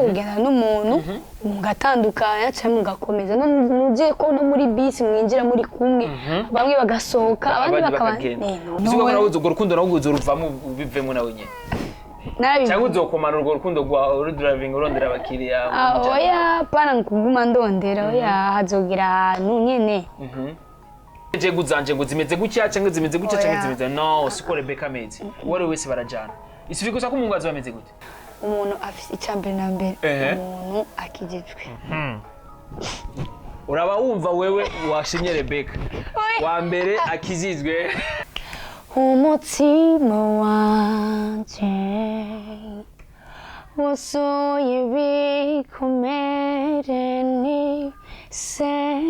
kugenda n'umuntu mugatandukanya cyangwa mugakomeza nuje ko no muri bisi mwinjira muri kumwe bamwe bagasohoka abandi bakagenda uzuko nawe uzo rukundo nawe uzoruvamo ubivemo nawe nyine cyangwa uzokomana urwo rukundo rwa uri driving urondera abakiriya oya pana nkuguma ndondera oya hazogira ahantu nyene jego zanje ngo zimeze gutya cyangwa zimeze gutya cyangwa zimeze no siko Rebecca ameze wari wese barajana isifiko sako umuntu azameze gute umuntu afite icyambere na mbere umuntu akijijwe uraba wumva wewe washimye Rebecca wa mbere akizizwe umutima wanje wuzuye ibikomere ni sebe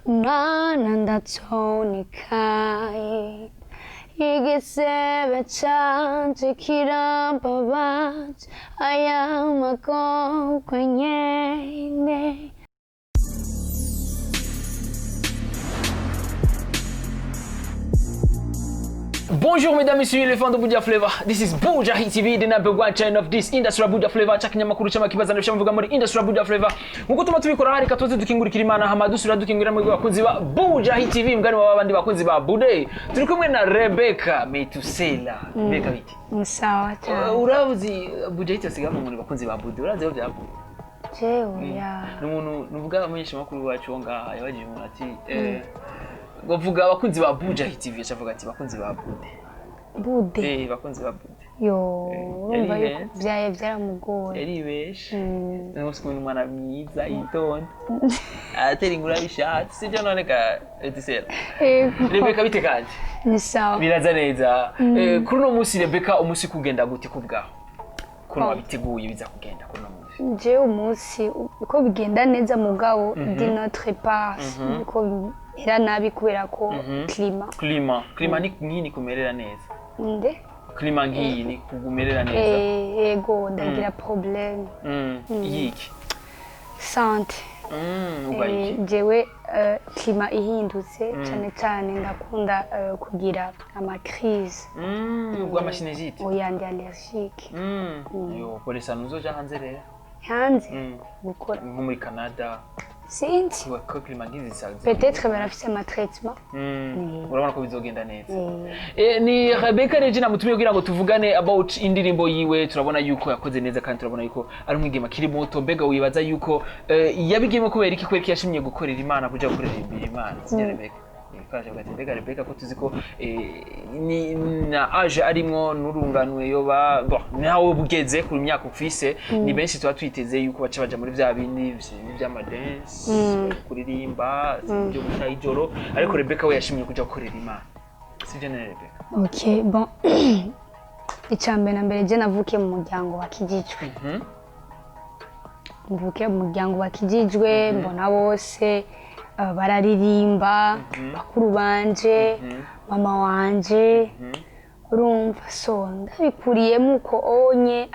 mwana ndatonekaye igisebe canje kirambabaje aya magorwa nyene. Bonjour mesdames et messieurs les fans de Buja Flavor. This is Buja Hit TV, the number one channel of this industry Buja Flavor. Chakinyamakuru cy'amakibaza ndashaka mvuga muri industry Buja Flavor. Nkuko tuma tubikora hari katoze dukingurikira Imana hamadusura dukingurira mu bakunzi ba Buja Hit TV mugani w'abandi bakunzi ba Bude. Turi kumwe na Rebecca Metusela. Rebecca biti. Sawa cyane. Urabuzi Buja Hit asigama muri bakunzi ba Bude. Urazi aho byavuye. Jewe ya. Numuntu nuvuga amenyesha makuru wacu nga yabaje umuntu ati bavuga abakunzi ba Buja Hit TV yavuga ati bakunzi ba Bude bakunzi ba Bude yo urumva yuko byaye byaramugoye yaribeshe n'umunsi kumwe n'umwana mwiza yitonda atera ingura bishatse sibyo none ka etisera Rebecca bitekanje ni sawa biraza neza kuri no munsi Rebecca umunsi kugenda gute kubwaho kuno wabiteguye biza kugenda kuri no munsi je umunsi uko bigenda neza mugabo di notre part uko era nabi kubera ko klima ni nkini kumerera neza nde klima nkini kugumerera neza ego ndagira problème yiki sante ubayiki jewe klima ihindutse cyane cyane ndakunda kugira ama crise ubwo amashinezite oya ndi allergique yo polisa nuzoja hanze rero hanze gukora nko muri Canada sinzi ko klima ngizi saza peut-être barafise ama traitement urabona ko bizogenda neza ni Rebecca Regina mutumye kugira ngo tuvugane about indirimbo yiwe turabona yuko yakoze neza kandi turabona yuko ari umwigema kiri moto mbega wibaza yuko yabigiyemo kubera iki kwereka yashimye gukorera Imana kuja gukorera Imana sije Rebecca kaje gatembega Rebecca ko tuziko ni na age arimwo nurunganwe yoba nawe bugeze ku myaka ufise ni benshi tuba twiteze yuko baca baja muri vya bindi by'ama dance kuririmba byo guca ijoro ariko Rebecca we yashimye kuja gukorera Imana sivyo nene Rebecca okay bon icambe na mbere je navukiye mu muryango wa kijijwe mvukiye mu muryango wa kijijwe mbona bose bararirimba bakuru banje mama wanje urumva so ndabikuriyemo uko onye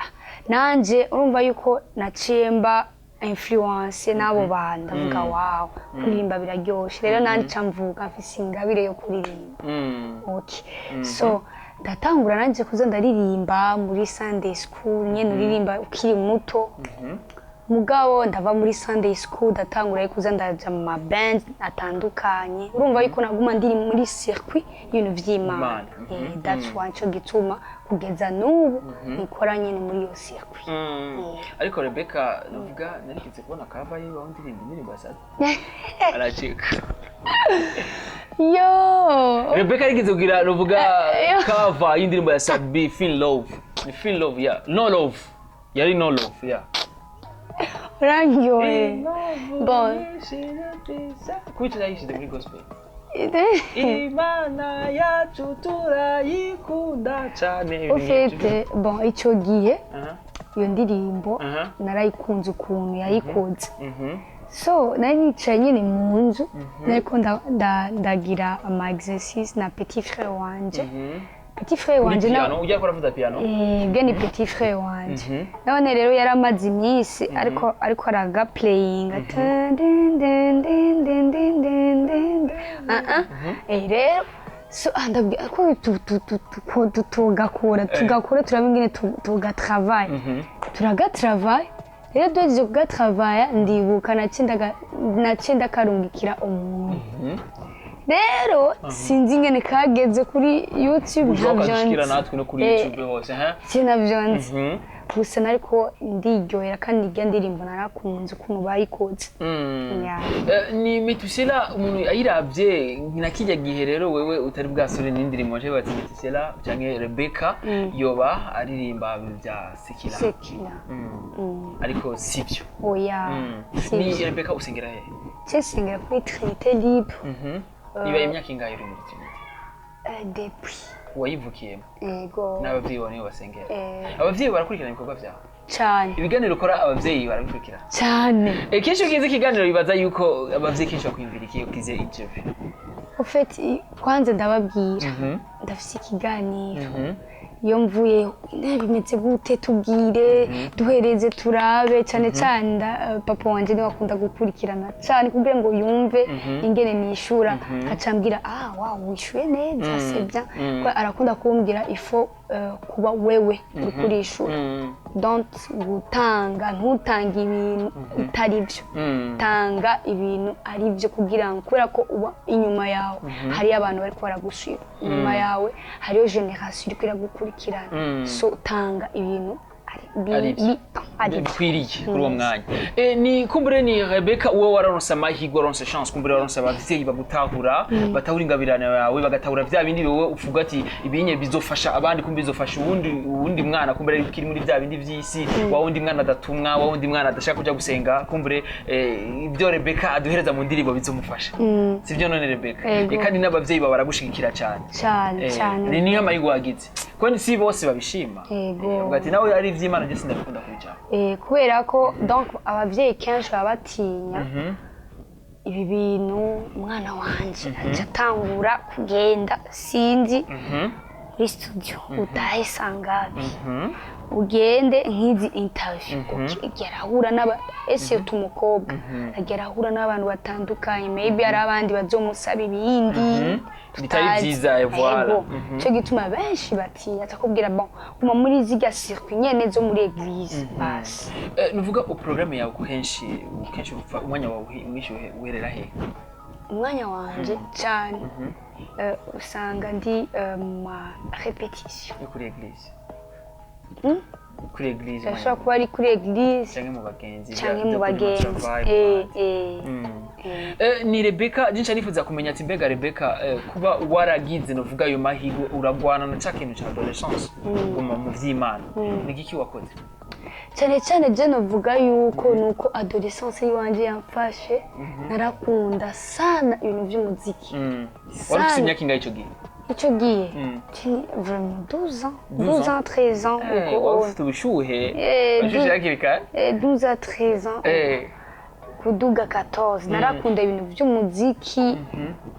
nanje urumva yuko naciyemba influence nabo banda mvuga wow kuririmba biraryoshe rero nanje camvuga mfise ingabire yo kuririmba okay so ndatangura nanje kuza ndaririmba muri Sunday school nyene uririmba ukiri muto mugabo ndava muri Sunday school datangura kuza ndaja mu ma band atandukanye urumva yuko naguma ndiri muri circuit y'ibintu vy'Imana that's why cyo gituma kugeza n'ubu nikora nyene muri iyo circuit ariko Rebecca navuga narikize kubona cover yiwe aho ndirimba basa aracika yo Rebecca arikize kugira navuga cover y'indirimbo ya Sabi Feel Love yeah no love yari no love yeah Rangione. Bon. Kuki yayishyize muri gospel? Imana yacu turayikunda cyane. Ufite bon icyo gihe iyo ndirimbo narayikunze ukuntu yayikoze. So nari nicaye nyine mu nzu nariko ndagira ama exercice na petit frère wanje. Petit frère wanje na ujya kora vuda piano gani petit frère wanje none rero yaramaze imisi ariko araga playing rero so ndabwira ko tugakora turaba ingene tugatravaye turagatravaye rero duhejeje kugatravaya ndibuka nacinda karungikira umuntu rero sinzi ingene kageze kuri YouTube ntavyonzi natwe no kuri YouTube hose sinavyonzi gusa nariko ndiryohera kandi irya ndirimbo narakunze ukuntu bayikoze ni Metusela umuntu ayiravye nakijya gihe rero wewe utari bwasore n'indirimbo je bati Metusela canke Rebecca yoba aririmba bya Sekila ariko sivyo oya ni Rebecca usengera he sengera kuri Trinité Libre iba imyaka ingahe uri muri Trinité depuis wayivukiyemo yego n'abavyeyi bane basengera abavyeyi barakurikirana ibikorwa vyawe cyane ibiganiro ukora abavyeyi barabikurikira cyane kenshi ukize ikiganiro bibaza yuko abavyeyi kenshi bakwiyumvira iki ukize ivyo en fait kwanza ndababwira ndafise ikiganiro iyo mvuye bimeze gute tubwire duhereze turabe cyane cyane papa wanje niwe akunda gukurikirana cyane kugira ngo yumve ingene nishura acambwira wow wishuye neza c'est bien ko arakunda kumbwira ifo kuba wewe uri kurishura don't gutanga ntutanga ibintu itari byo tanga ibintu ari byo kugira ngo kubera ko uba inyuma yawe hari abantu bari baragushira inyuma yawe hariyo generation iri kwiragukurikirana so tanga ibintu bikwiriye kuri uwo mwanya ni kumbure ni Rebecca uwo wararonse amahirwe waronse chance kumbure waronse abavyeyi bagutahura batahura ingabirane yawe bagatahura vya bindi wewe uvuga ati ibinye bizofasha abandi kumbe bizofasha uwundi mwana kumbure ari kiri muri vya bindi vy'isi wa wundi mwana adatumwa wa wundi mwana adashaka kuja gusenga kumbure ibyo Rebecca aduhereza mu ndirimbo bizomufasha sivyo none Rebecca kandi n'abavyeyi baba baragushigikira cyane ni amahirwe wagize kwani si bose babishima ugati nawe ari ivy'Imana je sindakunda kujya kubera ko donc abavyeyi kenshi babatinya ibi bintu umwana wanje atangura kugenda sinzi muri studio utahe sangabi ugende nk'izi interview gerahura ese umukobwa agerahura n'abantu batandukanye maybe ari abandi bazomusaba ibindi bitari byiza voilà cyo gituma benshi batinya takubwira bon kuma muri ziga circuit nyene zo muri église basi nuvuga o programme yawe kenshi umwanya wawe wishuhe werera he umwanya wanje cyane usanga ndi ma répétition kuri église kuri église ashobora kuba ari kuri église canke mu bagenzi ni Rebecca jincha nifuza kumenya ati mbega Rebecca kuba waragize novuga ayo mahirwe uragwana na cyakintu cya adolescence mu vy'Imana nigiki wakoze cyane je novuga yuko nuko adolescence yiwanje yamfashe narakunda sana ibintu by'umuziki wari ufite imyaka ingahe icyo gihe vraiment 12 ans 13 ans uko ufite ubushuhe ubushuhe yakirika 12 ans 13 ans kuduga 14 narakunda ibintu by'umuziki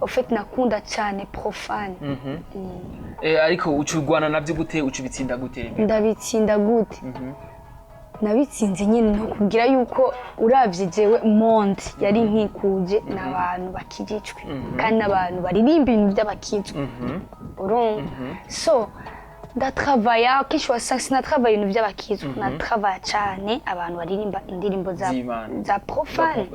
en fait nakunda cyane profane ariko ucurwana navyo gute ucubitsinda gute ndabitsinda gute nabitsinze nyine no kugira yuko uravye jewe monde yari nkikuje n'abantu bakijicwe kandi n'abantu baririmba ibintu by'abakijwe urumva so ndatravailla kesho wasanga natravailla ibintu by'abakijwe natravailla cyane abantu baririmba indirimbo za profane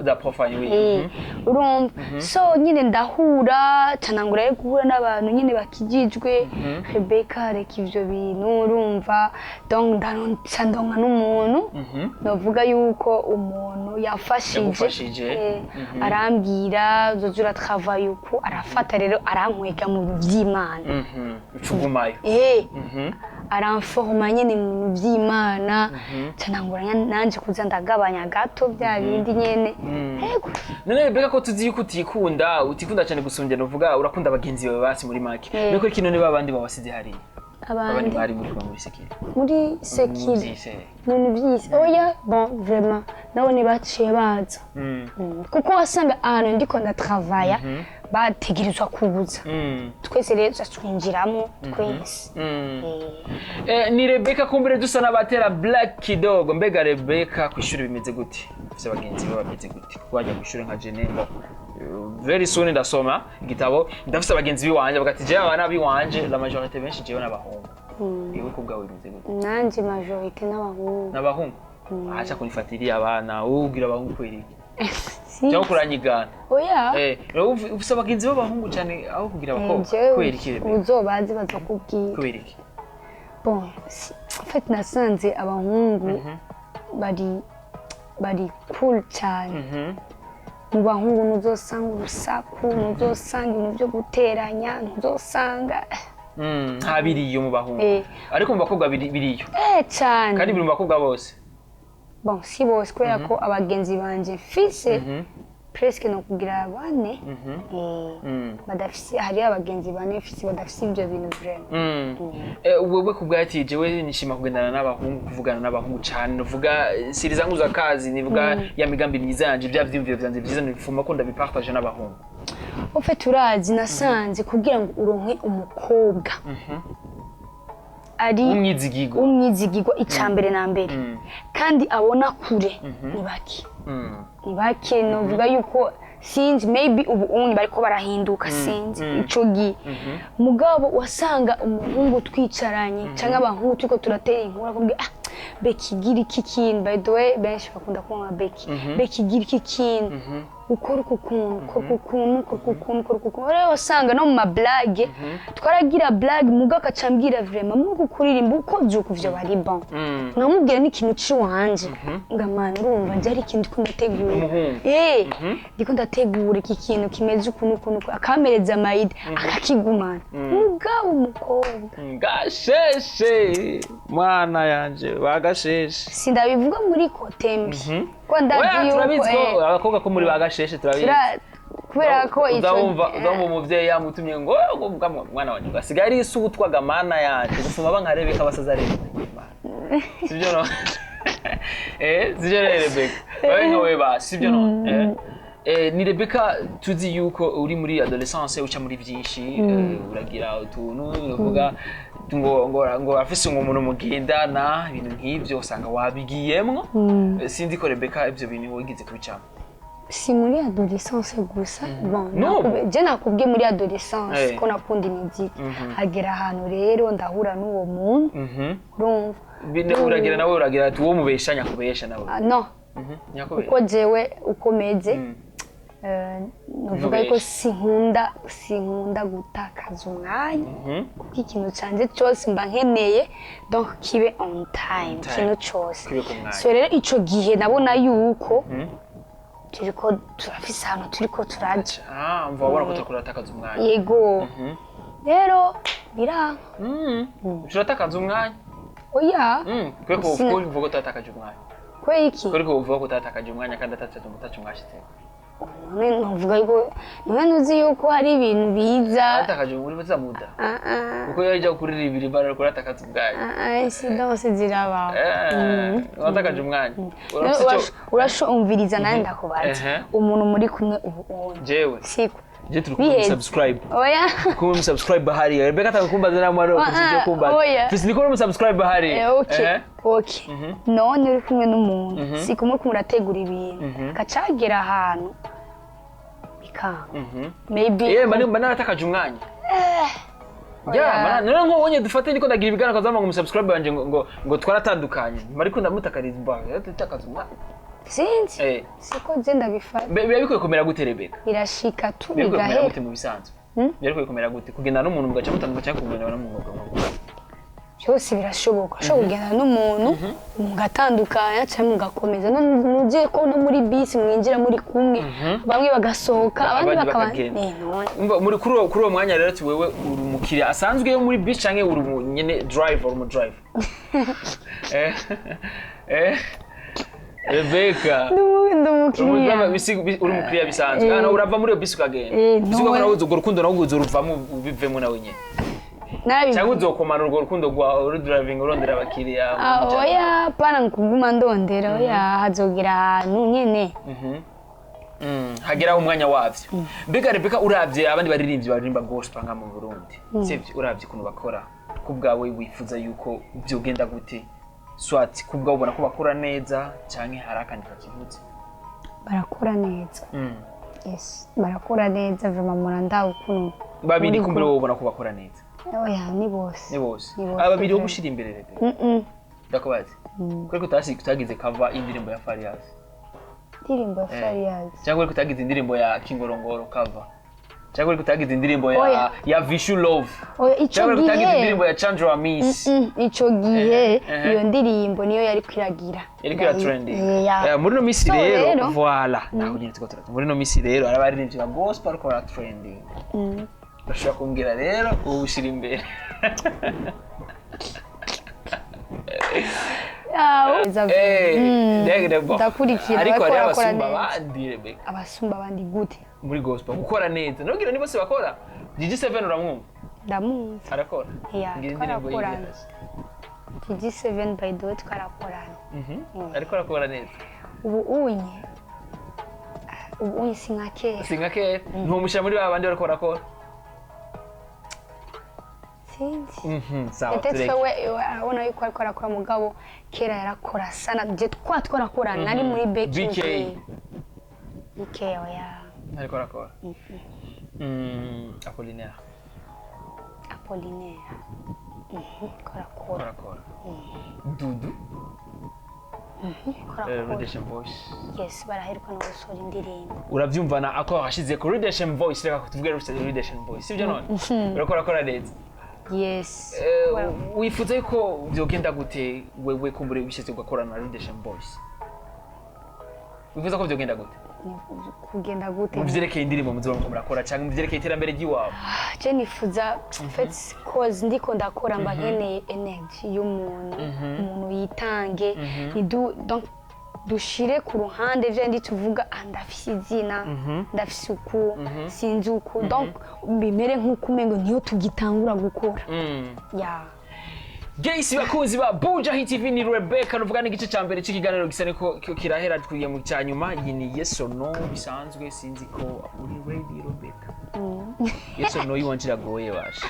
urumva so nyine ndahura canangura yo guhura n'abantu nyine bakijijwe Rebecca reka ivyo bintu urumva donc ndandonka n'umuntu novuga yuko umuntu yafashije arambwira zozura travailler uko arafata rero arankwega mu by'Imana ucugumayo aranforma nyene mu by'Imana canangura nanje kuza ndagabanya gato bya bindi nyene yego none Rebecca ko tuzi yuko utikunda cyane gusumbya novuga urakunda abagenzi bawe basi muri make niko kino ne babandi babasize hari abandi bari muri sekire none byise oya bon vraiment nabone baciye baza kuko wasanga ahantu ndiko ndatravailla bategerezwa kubuza twese rero twinjiramo twese ni Rebecca kumbere dusa n'abatera Black Dog mbega Rebecca kwishuri bimeze gute ufite abagenzi bameze gute wajya kwishuri nka Jenembo very soon ndasoma igitabo ndafise abagenzi biwanje bagati je abana biwanje la majorité benshi jewe n'abahungu iwe kubwawe bimeze gute nanje majorité n'abahungu acha kunifuatilia abana ugira abahungu kweri cyangwa kuranyigana oya ufise abagenzi b'abahungu cyane aho kugira abakobwa kweri kirebe uzobazi bazakubwira kweri iki bon en fait nasanze abahungu bari cool cyane mu bahungu ntuzosanga urusaku ntuzosanga ibintu byo guteranya ntuzosanga biriyo mu bahungu ariko mu bakobwa biriyo cyane kandi biri mu bakobwa bose bon si bose kubera ko abagenzi banje mfise presque no kugira bane badafise hari abagenzi bane mfise badafise ibyo bintu vraiment wewe kubwati jewe nishima kugendana n'abahungu kuvugana n'abahungu cyane nuvuga siri zangu za kazi nivuga ya migambi myiza yanje bya vyimviro vyanje byiza nifuma ko ndabipartage n'abahungu au fait urazi nasanze kugira ngo uronke umukobwa ari umwizigirwa icambere na mbere kandi abona kure ni bake novuga yuko sinzi maybe ubu unyi bariko barahinduka sinzi ico gihe mugabo wasanga umuhungu twicaranye canke abahungu turiko turatera inkuru akubwira Beki gira iki kintu by the way benshi bakunda kunywa Beki gira iki kintu ukora ukuntu rero usanga no mu mablage twaragira blague muga akacambwira vraiment mugo kuririmba uko byuko vyo bari bon nkamubwira n'ikintu ciwanje ngamana urumva nje ari ikintu kundategura ndiko ndategura iki kintu kimeze ukuntu akamereza mayide akakigumana mugabo umukobwa gasheshe mwana yanje bagasheshe sindabivuga muri kotembi ko ndazi yuko abakobwa ko muri bagasheshe turabizi kubera ko uzumva umuvyeyi yamutumye ngo mwana wanje gasigaye ari isutwaga mana yanje gusoma bankarebe kabasaza rebe sivyo no sivyo Rebecca bawe nkawe ba sivyo no ni Rebecca tuzi yuko uri muri adolescence uca muri byinshi uragira utuntu uvuga ngo afise umuntu mugendana ibintu nk'ivyo usanga wabigiyemwo sinzi ko Rebecca ivyo bintu wagize kubicamo si muri adolescence gusa bon je nakubwiye muri adolescence ko nakunda imiziki hagera ahantu rero ndahura n'uwo muntu urumva uragira nawe uragira ati uwo mubeshanya kubesha nawe no uko jewe ukomeze nuvuga ko sinkunda gutakaza umwanya kuko ikintu canje cyose mba nkeneye donc kibe on time ikintu cyose so rero ico gihe nabona yuko turiko turafise ahantu turiko turaja mva wabona ko turatakaza umwanya yego rero biranga turatakaza umwanya oya kweko uvuga ko turatakaje umwanya kweki kweko uvuga ko turatakaje umwanya kandi atataje umwashitse ntuvuga yuko nuzi yuko hari ibintu biza atakaje muri buza muda kuko yaje kuririmba ibara ko atakaza umwanya si danse ziraba atakaje umwanya urashumviriza nandi ndakubaza umuntu muri kumwe ubu jewe siko je turi subscribe oya ko subscribe bahari Rebecca atakumbaza namara kuzije kumbaza fisi niko mu subscribe bahari okay none uri kumwe n'umuntu siko muri kumurategura ibintu kacagera ahantu maybe mani natakaje umwanya none nko wonye dufate niko ndagira ibigana kazama ngo subscribe banje ngo twaratandukanye mariko ndamutakariza yatakaza umwanya sinzi siko je ndabifata biba bikwiye kumera gute Rebecca birashika tubigahe gute mu bisanzwe bikwiye kumera gute kugenda n'umuntu mugaca mutandukanye cyangwa kugendana n'umuntu byose birashoboka ushobora kugendana n'umuntu mugatandukanya cyangwa mugakomeza nuje ko no muri bisi mwinjira muri kumwe bamwe bagasohoka abandi bakaba muri kuri uwo mwanya rero ati wewe uri umukiriya asanzwe yo muri bisi cyangwa uri nyene driver mu driver Rebecca ndumukiriya uri umukiriya bisanzwe kana urava muri iyo bisi ukagenda bisiko kana uzo rukundo nawo uzoruvamo ubivemo nawe nyene cyangwa uzokomana urwo rukundo rwa uri driving urondera abakiriya oya pana nkuguma ndondera oya hazogira ahantu nyene hagera umwanya wavyo mbega Rebecca uravye abandi baririmbyi baririmba gospel nka mu Burundi sivyo uravye kuno bakora kubwawe wifuza yuko byogenda gute swati kubwa ubona ko bakora neza canke harakandi kakivutse barakora neza yes barakora neza vraiment muranda ukuntu babiri kumbere wowe ubona ko bakora neza oya ni bose ni bose ababiri wo gushira imbere rebe ndakubaza kuri kutagize cover indirimbo ya Farious indirimbo ya Farious cyangwa kuri kutagize indirimbo ya Kingorongoro cover cyangwa kuri kutagize indirimbo ya Vishu Love cyangwa kuri kutagize indirimbo ya Chandra Miss ico gihe iyo ndirimbo niyo yari kwiragira yari kwira trending muri no misi rero voilà naho nyine tuko turata muri no misi rero arabaririmbyi ba gospel ko ra trending bashaka kumbwira rero ubushira imbere ndakurikira ariko hari abasumba abandi Rebecca abasumba abandi gute muri gospel gukora neza nubwira ni bose bakora GG7 uramwumva ndamwumva arakora ngira indirimbo yiwe GG7 by the way twarakorana ariko arakora neza ubu unye sinkake ntumushyira muri babandi bariko barakora sawa tureke urabona yuko ariko arakora mugabo kera yarakora sana je twarakora nari muri BK oya ariko arakora Apollinaire korakora Dudu Redemption Voice yes baraheruka no gusohora indirimbo uravyumvana ako hashize ku Redemption Voice reka kutuvuge Redemption Voice sivyo none urakora neza yes wifuza yuko byogenda gute wewe kumbure bishize ugakorana na Redemption Voice wifuza ko byogenda gute kugenda gute muvyerekeye indirimbo muzoba murakora cyangwa muvyerekeye iterambere ry'iwabo je nifuza fait cause ndiko ndakora mba nkeneye energy y'umuntu yitange donc dushire ku ruhande vye ndi tuvuga ndafise izina ndafise uku sinzi uku donc bimere nk'uko umengo niyo tugitangura gukora Gaisi bakunzi ba Buja Hit TV ni Rebecca nuvuga n'igice ca mbere c'ikiganiro gisa niko kirahera twiye mu cyanyuma iyi ni Yes or No bisanzwe sinzi ko uri ready Rebecca Yes or No yiwanjira goye basha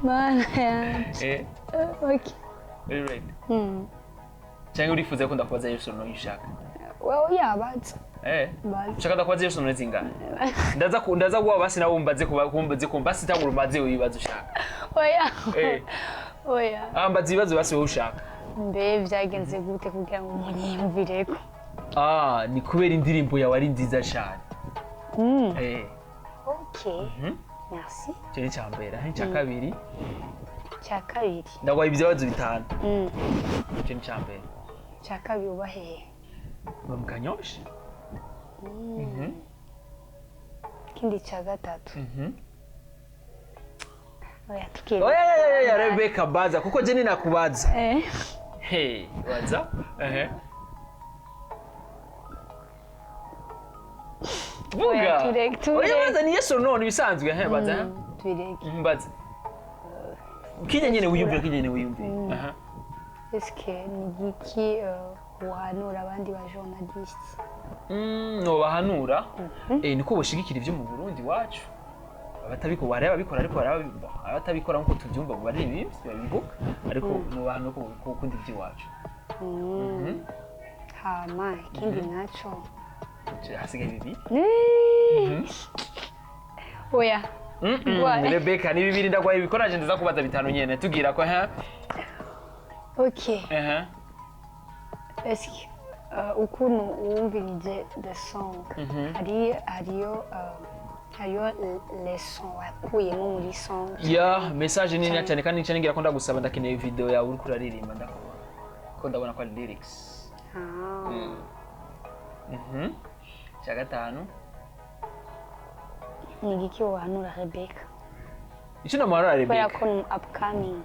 mana okay uri ready cyangwa urifuza ko ndakubaza Yes or No yishaka well yabaza shaka ndakubaza Yes or No zingana ndaza kuba basi nawe umbaze ko basi tamurumaze wibaza ushaka oya oya ambaza ibibazo basi wowe ushaka mbe vyagenze gute kugira ngo munyiyumvireko ni kubera indirimbo yawe ari nziza cyane okay merci cyane cyambera cya kabiri ndagwaye ibibazo bitanu cyane cyambera cya kabiri ubahe bamukanyosha kindi cya gatatu oya Rebecca baza kuko je ni nakubaza baza vuga oya baza ni Yes or No bisanzwe baza baza kinye nyene wiyumvira eske ni giki wahanura abandi ba journaliste no bahanura niko boshigikira ivyo mu Burundi wacu abatabiko bareba bikora ariko abatabikora nkuko tuvyumva ngo bari ibi babivuga ariko no bantu ko kundi by'iwacu hama ikindi naco hasigaye bibi oya Rebecca ni bibiri ndagwaye bikoraje ndaza kubaza bitanu nyene tugira ko okay eski ukuntu wumvirije the song hariyo lesson wakuyemo muri song message nini cyane kandi cyane ngira ko ndagusaba ndakeneye video yawe uri kuraririmba ndakubona ko ndabona ko ari lyrics cya gatanu ni giki wahanura Rebecca icyo namuhanura Rebecca kubera ko upcoming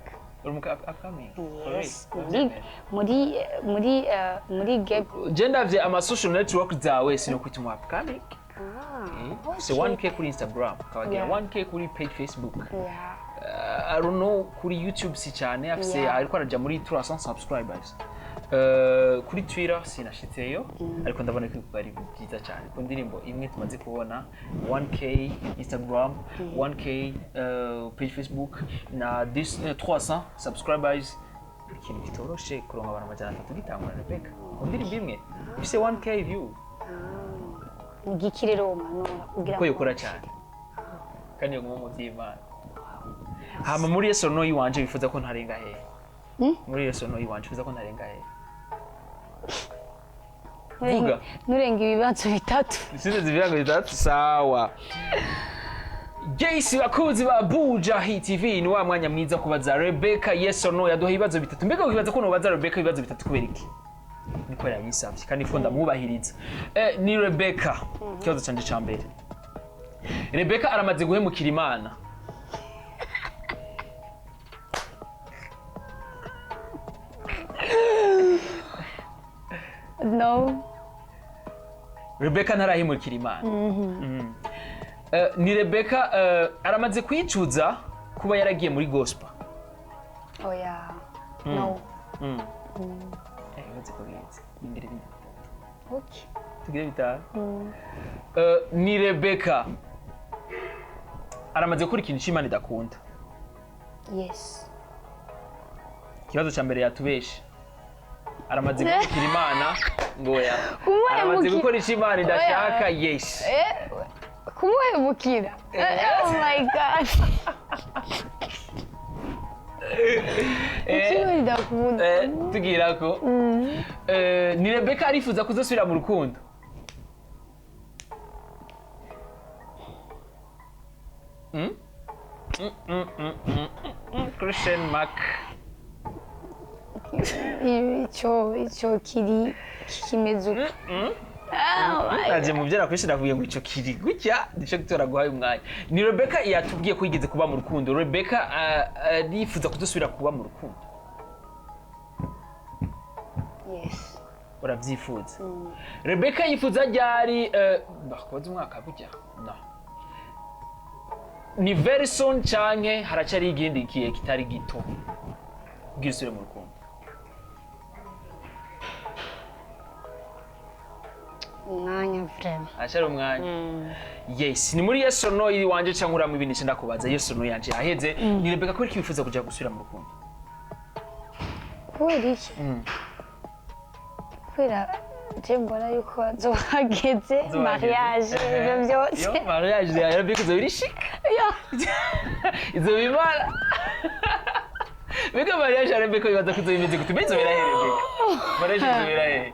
yes muri gap je ndavye ama social network zawe sino kwituma upcoming c'est 1K kuri Instagram kawagira 1K kuri page Facebook I don't know kuri YouTube si cyane afise ariko araja muri 300 subscribers kuri Twitter sinashitseyo ariko ndabona ko bari byiza cyane ko ndirimbo imwe tumaze kubona 1K Instagram 1K page Facebook na 300 subscribers ikintu kitoroshe kuronka abantu majana 3 gitangura Rebecca ndirimbo imwe ifise 1K view ngiki rero umanura kugira ko yokora cyane kandi yo mu by'Imana. Hama muri Yesu no yiwanje bifuza ko ntarenga he. Muri Yesu no yiwanje bifuza ko ntarenga he. Vuga. Nurenga ibibazo bitatu. Sinzi ibibazo bitatu sawa. Jayce bakuzi ba Buja Hit TV ni wa mwanya mwiza kubaza Rebecca yes or no yaduha ibibazo bitatu. Mbega ukibaza ko nobaza Rebecca ibibazo bitatu kubera iki? Niko yabisabye kandi fonda mubahiriza. Ni Rebecca. Kibazo cyanje cyambere. Rebecca aramaze guhemukira Imana. No. Rebecca ntarahimukira Imana. Ni Rebecca aramaze kwicuza kuba yaragiye muri gospel. Oya. No. Bibaze ko bize. Ingire bitatu. Okay. Tugire bitatu. Ni Rebecca aramaze gukora ikintu cy'Imana idakunda. Yes. Ikibazo cya mbere yatubeshe. Aramaze gukira Imana ngo ya. Aramaze gukora icy'Imana idashaka yes. Kumuhemukira. Oh my god. Ikintu idakunda. Tugira ko ni Rebecca arifuza kuzosubira mu rukundo. Christian Mark. Ico kiri kimeze uko. Naje mubyara kwishira kuye ngo ico kiri gutya ndice gutora guhaye umwanya. Ni Rebecca yatubwiye ko yigeze kuba mu rukundo. Rebecca arifuza kuzosubira kuba mu rukundo. Yes. Urabyifuza. Rebecca yifuza ryari bakoze umwaka bujya. No. Ni very soon canke haracari igindi kiye kitari gito. Gisure mu rukundo. Umwanya vrema. Ashara umwanya. Yes, ni muri Yesu no iri wanje cyangwa uramu ibindi ndakubaza Yesu no yanje aheze. Ni Rebecca ko ikifuza kuja gusubira mu rukundo. Kubera iki? Kubera je mbona yuko azohageze mariage ibyo byose. Yo mariage ya Rebecca zobiri shik. Yo. Izo bimara. Bega mariage ya Rebecca ibaza kuzobimeze gutumenzo birahere Rebecca. Mariage zobira he.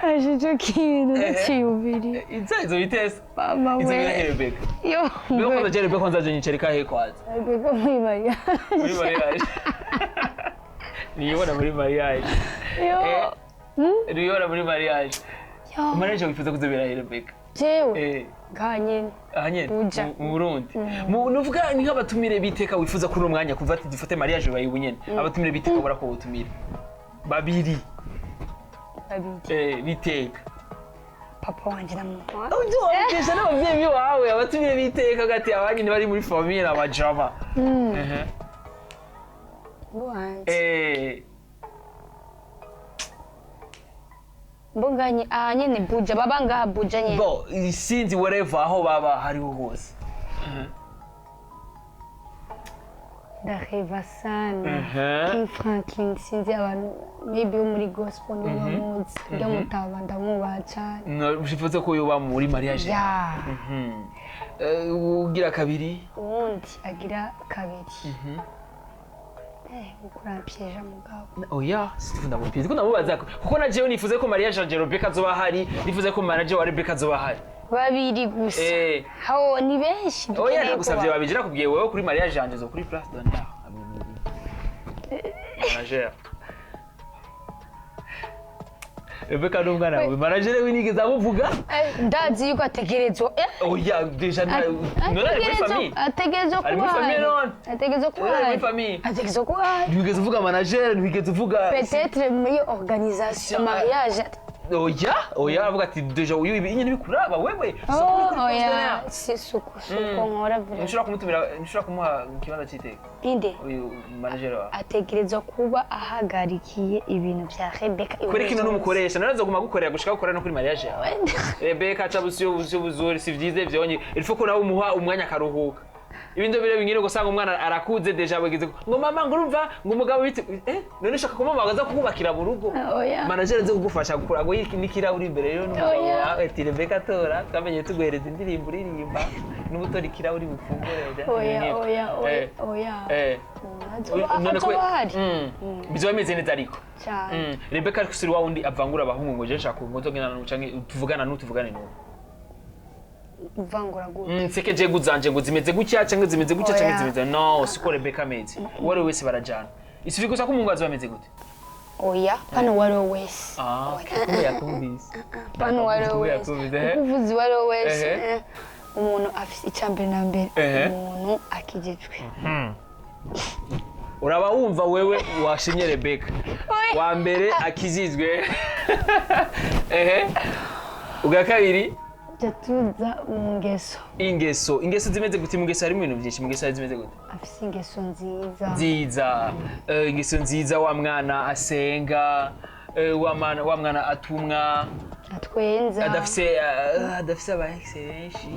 Aje kintu cyubiri. Izo bitese. Mama we. Izo birahere Rebecca. Yo. Bega ko ndaje Rebecca nzaje nyicereka he kwaza. Rebecca muri mariage. Muri mariage. Niyibona muri mariage. Yo. Niyibona muri mariage. Yo. Mariage wifuza kuzobira he Rebecca. Jewe. Ganye. Ahanye mu Burundi. Nuvuga ni nk'abatumire biteka wifuza kuri umwanya kuva ati dufate mariage bayibunyene. Abatumire biteka bora ko butumire. Babiri. Biteka. Papa wanje na mama. Ujye n'abavyeyi wawe abatumire biteka gati abanye bari muri famille abajama. Wanje. Mbonganye nyene Buja baba ngaha Buja nyene. Bo sinzi whatever aho baba hariho hose. Ndareba sana. King Franklin sinzi abantu maybe muri gospel nibo bamuzi. Byo mutaba ndamubaha cyane. No bifuza ko yoba muri mariage. Ya. Ugira kabiri. Undi agira kabiri. Ukurampyeje mugabo. Oya, sifunda mupizi. Kuna mubaza kuko na jewe nifuze ko mariage ya Rebecca zoba hari, nifuze ko manager wa Rebecca zoba hari. Babiri gusa. Hawo ni benshi. Oya ndagusavye babiri nakubwiye wewe kuri mariage yanje zo kuri place d'honneur. Manager. Rebecca n'umwana we manager we nigeze amuvuga? Ndazi yuko ategerezwa. Oya deja none muri famille. Ategerezwa kuba. Ategerezwa kuba. Muri famille. Ategerezwa kuba. Nigeze uvuga manager, nigeze uvuga peut-être muri organisation mariage. Oya avuga ati deja uyu nyine bikuraba wewe. Oya si suko nkora vile. Nshobora kumutumira, nshobora kumuha ikibanza cy'iteka. Inde. Uyu manager wa. Ategerezwa kuba ahagarikiye ibintu bya Rebecca. Kuri kino n'umukoresha narazo guma gukorera gushika gukora no kuri mariage yawe. Rebecca aca busiyo buzuri si vyize vyonye. Il faut ko nawe umuha umwanya karuhuka. ibindi bire bingire gusanga umwana arakuze deja bageze ngo mama ngo urumva ngo umugabo biti none ushaka ko mama agaza kukubakira mu rugo manager aze kugufasha gukura ngo nikirahuri imbere rero n'umugabo wawe ati Rebecca tora twamenye tuguhereza indirimbo uririmba n'ubutori kirahuri bufungure none ko bizo bameze neza ariko Rebecca kusiri wa wundi avangura abahungu ngo je nshaka ngo nzogena n'ucange tuvugana n'utuvugane n'uwo uvangura gute nsekeje guzanje ngo zimeze gutya cyangwa zimeze gutya cyangwa zimeze no siko Rebecca ameze wari wese barajana isifi gusa ko umuntu azameze gute oya pano wari wese kuko yatumvise pano wari wese uvuze wari wese umuntu afite icyambere na mbere umuntu akijijwe uraba wumva wewe washimye Rebecca wa mbere akizizwe uga kabiri tuza ingeso zimeze gute mu ngeso harimo ibintu byinshi mu ngeso zimeze gute afite ingeso nziza ingeso nziza wa mwana asenga wa mwana atumwa atwenza adafise aba excellence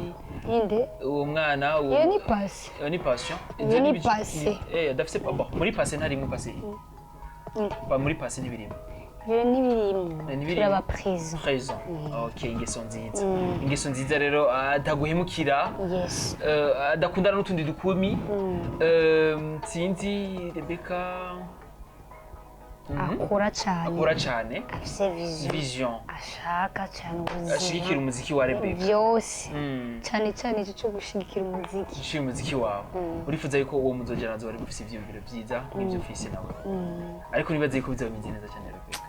inde uwo mwana iyo ni passe iyo ni passe adafise muri passe ntari mu passe ba muri passe n'ibirimo turaba présent okay ingeso nziza rero ataguhemukira adakundana n'utundi dukumi sinzi Rebecca akora cyane afise vision ashaka cyane ubuzima ashigikira umuziki wa Rebecca byose cyane icyo cyo gushigikira umuziki wawe urifuza yuko uwo muzogera nazo bari bufise ivyumviro byiza n'ibyo ufise nawe ariko nibaze yuko bizabimeze neza cyane Rebecca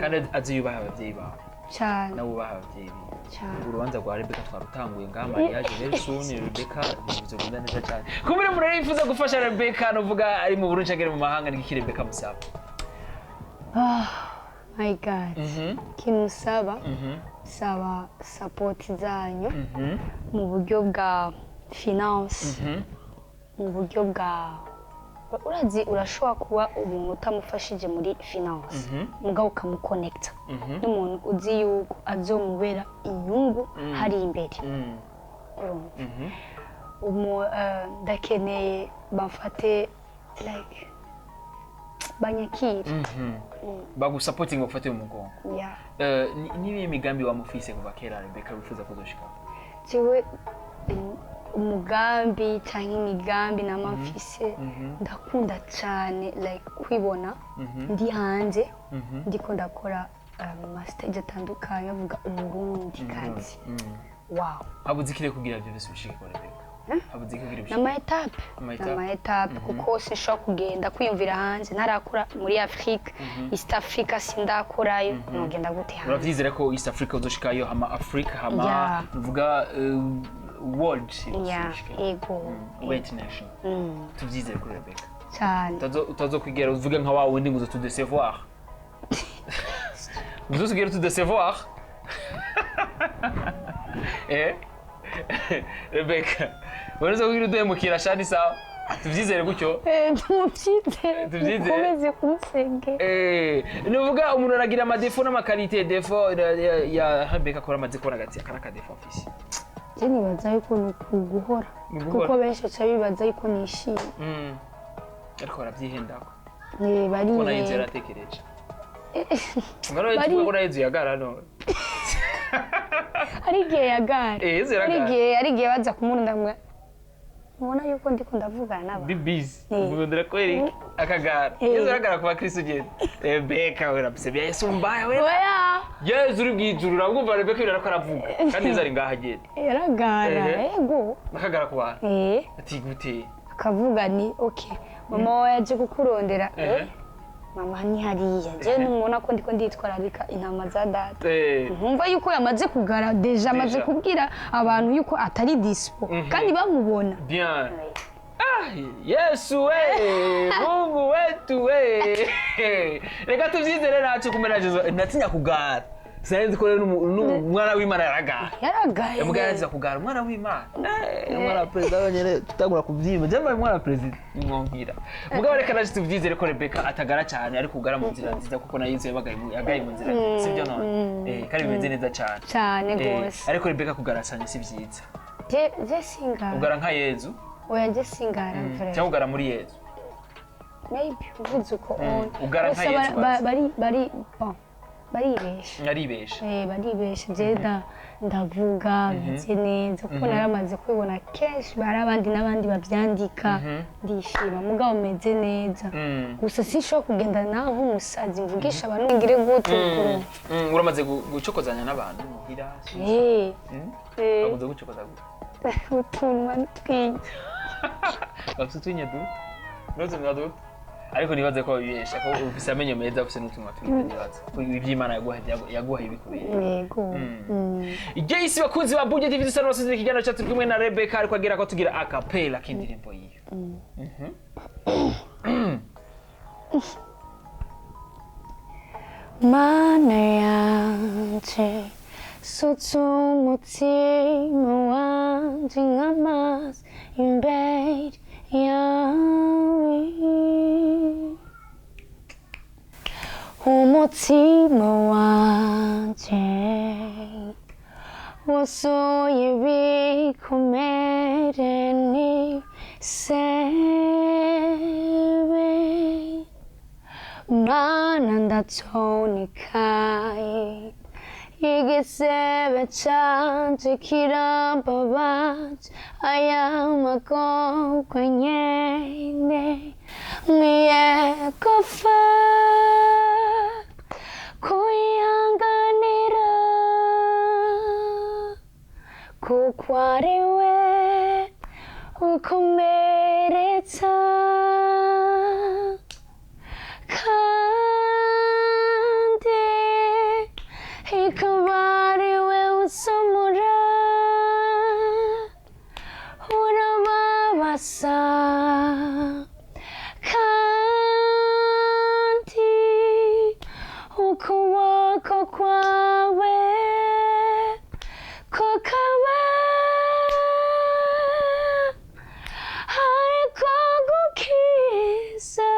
kandi aziyubaha abavyeyi bawe cyane nabo baha abavyeyi urubanza rwa Rebecca twarutanguye ngaha mariage very soon Rebecca bizogenda neza cyane kumire murarifuza gufasha Rebecca novuga ari mu Burundi cyangwa mu mahanga n'iki Rebecca musaba my god kimusaba saba support zanyu mu buryo bwa finance mu buryo bwa urazi urashobora kuba umuntu utamufashije muri finance mugabo ukamuconnecta n'umuntu uzi yuko azomubera inyungu hari imbere ndakeneye bamfate like banyakire bagusupporting ufate umugongo nibiye imigambi wamufise kuva kera Rebecca wifuza kuzoshika jewe umugambi cyangwa imigambi namafise ndakunda cyane like kwibona ndi hanze ndiko ndakora mu stage atandukanye avuga Umurundi kazi wow abuzikire kugira ibyo byose bishike kwa Rebecca nama etape kuko sinshobora kugenda kwiyumvira hanze ntarakora muri Afrique East Africa sindakorayo nogenda gute hanze uravyizera ko East Africa uzoshikayo hama Africa hama uvuga world ego wait nation tuvyizere kuri Rebecca cyane utazokwigera uvuge nka wawe ndi ngo tu décevoir uzosigira tu décevoir Rebecca wanaza kugira uduhemukira shani sawa tuvyizere gutyo tuvyizere komeze kumusenge nuvuga umuntu aragira amadefo n'amakalite defo ya Rebecca akora amaze kubona gati akana defo office nibaza yuko nukuguhora kuko benshi bibaza yuko nishimye ariko barabyihendako bari ko nayo inzira atekereje ngaro yitwa ko nayo yagara none arigiye yagara arigiye baza kumurunda mwe mubona yuko ndiko ndavugana naba bibizi mugondera ko Eric akagara yezo aragara kuba Kristo genda Rebecca werapse Yesu mbaya we Yesu uri bwijuru uragumva Rebecca birako aravuga kandi izari ngaha agenda yaragara ego akagara kuba ati gute akavuga ni okay mama wawe yaje kukurondera mama ni hariya je numubona ko ndiko nditwararika intama za data nkumva yuko yamaze kugara deja amaze kubwira abantu yuko atari dispo kandi bamubona bien Yesu we Mungu wetu we reka tuvyizere nacu kumera Jesu natinya kugara Sinzi ko rero umwana w'Imana yaragaye yamugaraza kugara umwana w'Imana umwana president abanyere tutagura kuvyima jambo umwana president mwongera mugabo reka naje tuvyizere ko Rebecca atagara cyane ari kugara mu nzira nziza kuko nayize yagaye mu nzira sibyo none kandi bimeze neza cyane gose ariko Rebecca kugara cyane si byiza je singa ugara nka Yezu oya je singara vrai cyangwa ugara muri Yesu maybe uvuze uko ugara nka Yesu bon baribesha naribesha baribesha je ndavuga meze neza kuko naramaze kwibona kenshi bari abandi n'abandi bavyandika ndishima mugabo meze neza gusa sinshobora kugenda naho nk'umusazi mvugisha abantu ngire gute uramaze gucokozanya n'abantu muhira baguze gucokoza gute utunwa twinshi bafite utwinyadu n'utunwa ariko nibaze ko babibesha ko ufise amenyo meza ufise n'utunwa twiza nibaze ko ivy'Imana yaguhaye ibikubiye yego Isi bakunzi ba Budget TV dusa n'abasize ikiganiro cyacu kumwe na Rebecca ariko agira ko tugira acapella k'indirimbo yiyo Mana yanje sotu umutima wanje nk'amazi imbere yawe umutima wanje wasohoye ibikomere n'isebe Mana ndatonekaye igisebe canje kirambabaje aya magorwa nyene nkwiye gupfa kuyihanganira kuko ari we ukomeretsa kandi ikaba ari we usomora urababasa kandi ukuboko kwawe kukaba ariko gukiza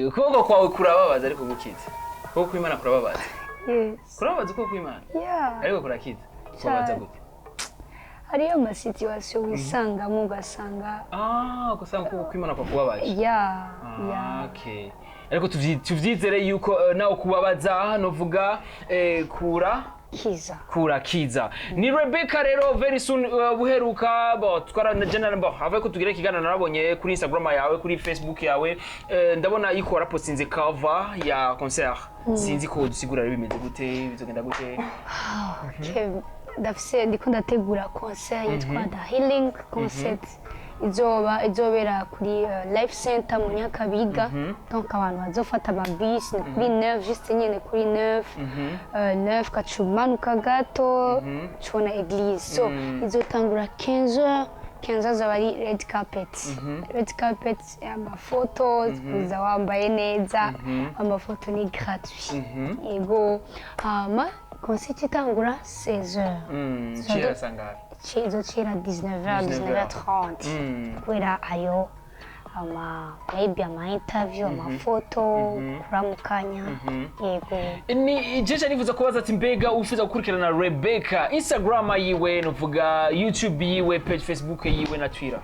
ukuboko kwawe kurababaza ariko gukiza ukuboko kw'Imana kurababaza kurababaza ukuboko kw'Imana ariko kurakiza kurababaza gute hariyo amasituwasiyo wisangamo ugasanga ugasanga ukuboko kw'Imana kwakubabaje okay. ariko tuvyizere yuko nawe kubabaza novuga kura kiza ni Rebecca rero very soon buheruka twara general have ko tugira ikiganiro narabonye kuri Instagram yawe kuri Facebook yawe ndabona yuko warapostinze cover ya concert sinzi ko dusigura bimeze gute bizogenda gute ndafise ndiko ndategura concert yitwa The Healing Concert izobera kuri Life Center mu Nyakabiga donc abantu bazofata amabisi ni kuri 9 juste nyene kuri 9 kacumanuka gato cubona eglise so izotangura 15h zaba ari red carpet amafoto uza wambaye neza amafoto ni gratuit yego concert itangura 16h chira sangara izocira 19h30 kubera ayo maybe ama interview amafoto kuramukanya yego ni jeje nifuza kubaza ati mbega ufiza gukurikirana Rebecca Instagram yiwe novuga YouTube yiwe page Facebook yiwe na Twitter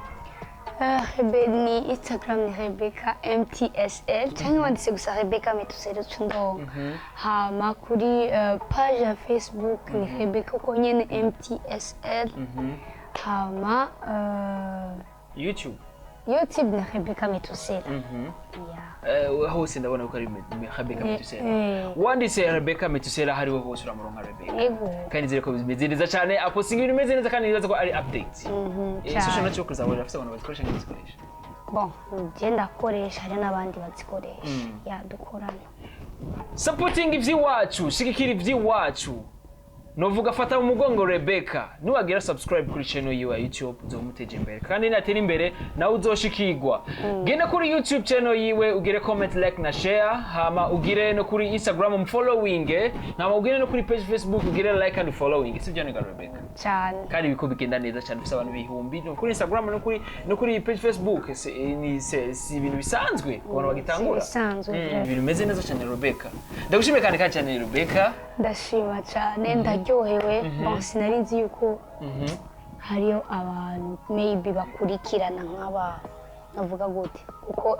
ni Instagram ni Rebecca MTSL cyangwa wanditse gusa Rebecca Metuselo Chundo hama kuri page ya Facebook ni Rebecca uko nyene MTSL hama YouTube ni Rebecca Metuselo hose ndabona ko ari Rebecca Metuselo wanditse Rebecca Metuselo hariho hose uramuronka Rebecca yego kandi nzire ko bimeze neza cyane aposting ibintu bimeze neza kandi nibaza ko ari update social network zawe rafise abantu bazikoresha n'izikoresha bon je ndakoresha hari n'abandi bazikoresha dukorana supporting ivy'iwacu shigikira ivy'iwacu novuga fata mu mugongo Rebecca niwagira subscribe kuri channel yiwe ya YouTube uzomuteje imbere kandi natera imbere nawe uzoshikirwa genda kuri YouTube channel yiwe ugire comment like na share hama ugire no kuri Instagram following hama ugire no kuri page Facebook ugire like and following sivyo ni Rebecca cyane kandi biko bigenda neza cyane ufite abantu bihumbi no kuri Instagram no kuri page Facebook ni ibintu bisanzwe abantu bagitangura ibintu bimeze neza cyane Rebecca ndagushimiye kandi cyane Rebecca ndashima cyane ndaryohewe bon sinari nzi yuko hariyo abantu maybe bakurikirana nk'aba navuga gute kuko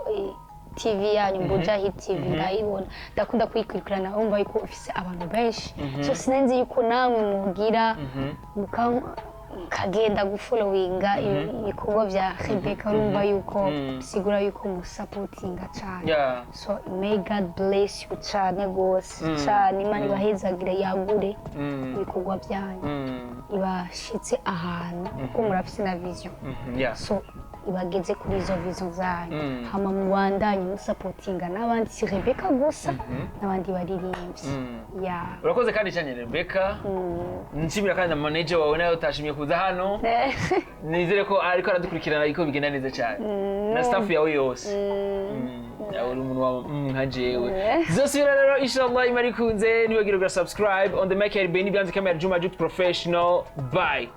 TV yanyu Mbuja Hit TV ndayibona ndakunda kuyikurikirana umva yuko ufise abantu benshi so sinenze yuko namwe mugira kagenda gufollowinga ibikorwa vya Rebecca urumva yuko sigura yuko musupportinga cyane so may God bless you cyane gose cyane Imana ibahezagire yagure ibikorwa byanyu ibashitse ahantu kuko murafise na vision so ibageze kuri izo vision zanyu hama mu bandanye musupportinga n'abandi si Rebecca gusa n'abandi baririmbyi urakoze kandi cyane Rebecca nshimira kandi na manager wawe nayo utashimye kuza hano nizere ko ariko aradukurikirana iko bigenda neza cyane na staff yawe yose uri umuntu wa nka jewe zosubira rero inshallah imari kunze nibagira subscribe on the Michael Benny Byanze Camera Juma Juk Professional bye.